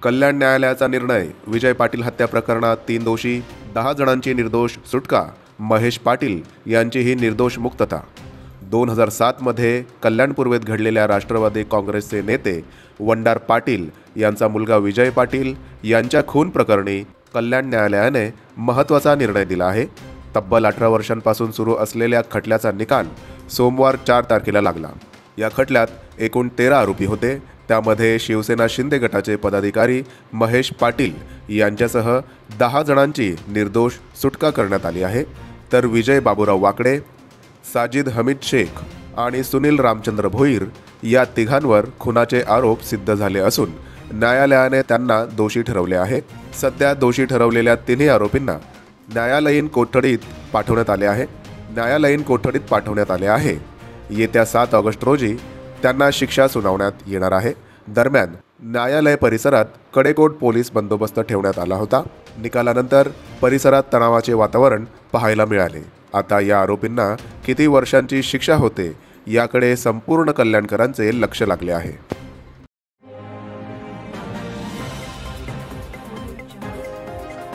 कल्याण न्यायालयाचा निर्णय, विजय पाटील हत्या प्रकरणात 3 दोषी, 10 जणांची निर्दोष सुटका, महेश पाटील यांचीही निर्दोष मुक्तता। 2007 मध्ये कल्याण पूर्वेत घडलेल्या राष्ट्रवादी काँग्रेसचे नेते वंडार पाटील यांचा मुलगा विजय पाटील यांच्या खून प्रकरणी कल्याण न्यायालयाने महत्त्वाचा निर्णय दिला आहे। तब्बल 18 वर्षांपासून सुरू असलेल्या खटल्याचा निकाल सोमवार 4 तारखेला लागला। या खटल्यात एकूण 13 आरोपी होते। त्यामध्ये शिवसेना शिंदे गटाचे पदाधिकारी महेश पाटील यांच्यासह 10 जणांची निर्दोष सुटका करण्यात आली आहे। तर विजय बाबूराव वाकडे, साजिद हमीद शेख आणि सुनील रामचंद्र भोईर या तिघांवर खुनाचे आरोप सिद्ध झाले असून न्यायालयाने त्यांना दोषी ठरवले आहे। सध्या दोषी ठरवलेल्या तिन्ही आरोपींना न्यायालयीन कोठडीत पाठवण्यात आले आहे। येत्या 7 ऑगस्ट रोजी त्यांना शिक्षा सुनावण्यात येणार आहे। दरम्यान न्यायालय परिसरात कडेकोट पोलीस बंदोबस्त ठेवण्यात आला होता। निकालानंतर परिसरात तणावाचे वातावरण पाहायला मिळाले। आता या आरोपींना किती वर्षांची शिक्षा होते याकडे संपूर्ण कल्याणकरांचे लक्ष लागले आहे।